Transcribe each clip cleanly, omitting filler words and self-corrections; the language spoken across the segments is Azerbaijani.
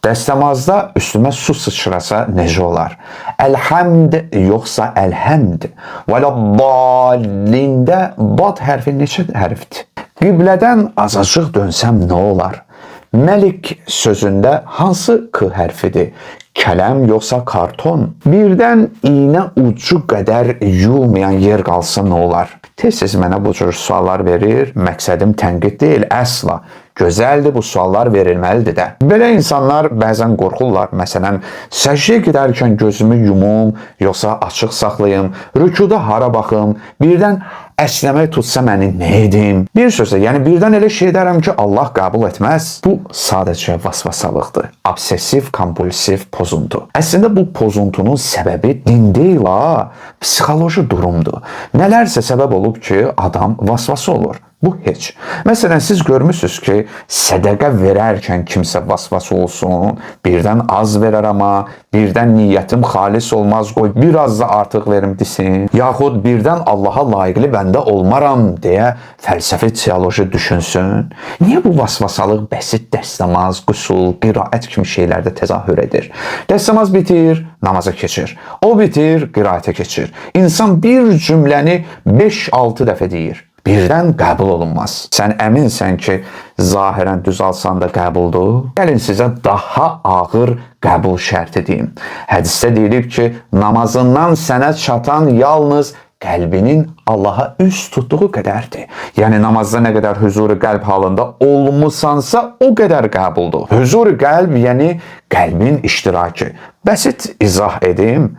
Dəstəmazda üstümə su sıçrasa necə olar? Əlhəmd yoxsa əlhəmd? Vələddallində bad hərfi neçə hərfdir? Qiblədən azacıq dönsəm nə olar? Məlik sözündə hansı k hərfidir? Kələm yoxsa karton? Birdən iynə ucu qədər yuyulmayan yer qalsa nə olar? Tez-tez mənə bu cür suallar verir. Məqsədim tənqid deyil, əsla. Gözəldir, bu suallar verilməlidir də. Belə insanlar bəzən qorxurlar. Məsələn, səcdəyə gedərkən gözümü yumum, yoxsa açıq saxlayım, rükuda hara baxım, birdən əsnəmək tutsa məni nə edim? Bir sözlə, yəni birdən elə şey edərəm ki, Allah qəbul etməz. Bu sadəcə vasvasalıqdır. Obsessiv-kompulsiv pozuntu. Əslində bu pozuntunun səbəbi din deyil, psixoloji durumdur. Nələrsə səbəb olub ki, adam vasvası olur. Bu heç. Məsələn, siz görmüsünüz ki, sədəqə verərkən kimsə vasvası olsun, birdən az verər amma, birdən niyyətim xalis olmaz, qoy biraz da artıq verim desin, yaxud birdən Allaha layiqli bəndə olmaram deyə fəlsəfi teoloji düşünsün. Niyə bu vasvasalıq bəsit dəstəmaz, qüsul, qiraət kimi şeylərdə təzahür edir? Dəstəmaz bitir, namaza keçir. O bitir, qiraətə keçir. İnsan bir cümləni 5-6 dəfə deyir. Birdən qəbul olunmaz. Sən əminsən ki, zahirən düz alsan da qəbuldur? Gəlin sizə daha ağır qəbul şərti deyim. Hədisdə deyilib ki, namazından sənə çatan yalnız qəlbinin Allaha üst tutduğu qədərdir. Yəni namazda nə qədər huzuru qəlb halında olmusansa, o qədər qəbuldur. Huzuru qəlb, yəni qəlbin iştirakı. Bəsit izah edim.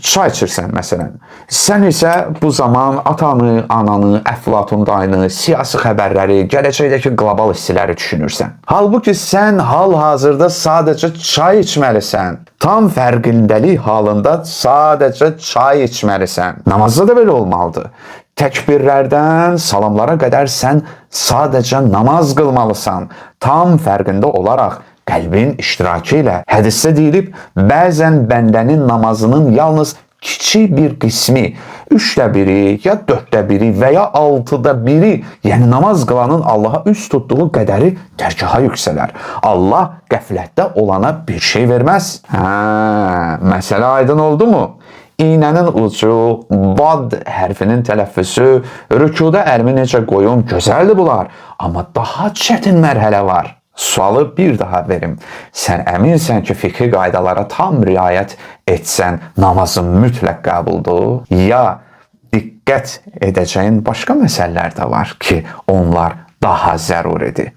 Çay içirsən məsələn. Sən isə bu zaman atanı, ananı, Əflatun dayını, siyasi xəbərləri, gələcəkdəki qlobal istiləri düşünürsən. Halbuki sən hal-hazırda sadəcə çay içməlisən. Tam fərqindəlik halında sadəcə çay içməlisən. Namazda da belə olmalıdır. Təkbirlərdən salamlara qədər sən sadəcə namaz qılmalısan. Tam fərqində olaraq qəlbin iştirakı ilə. Hədisdə deyilib, bəzən bəndənin namazının yalnız kiçik bir qismi, 3də biri, ya 4də biri və ya 6da biri, yəni namaz qılanın Allaha üst tutduğu qədəri dərgaha yüksələr. Allah qəflətdə olana bir şey verməz. Məsələ aydın oldu mu? İynənin ucu, bad hərfinin tələffüsü, rükuda əlimi necə qoyum, gözəldir bunlar. Amma daha çətin mərhələ var. Sualı bir daha verim. Sən əminsən ki, fiqhi qaydalara tam riayət etsən, namazın mütləq qəbuldur? Ya diqqət edəcəyin başqa məsələlər də var ki, onlar daha zəruridir.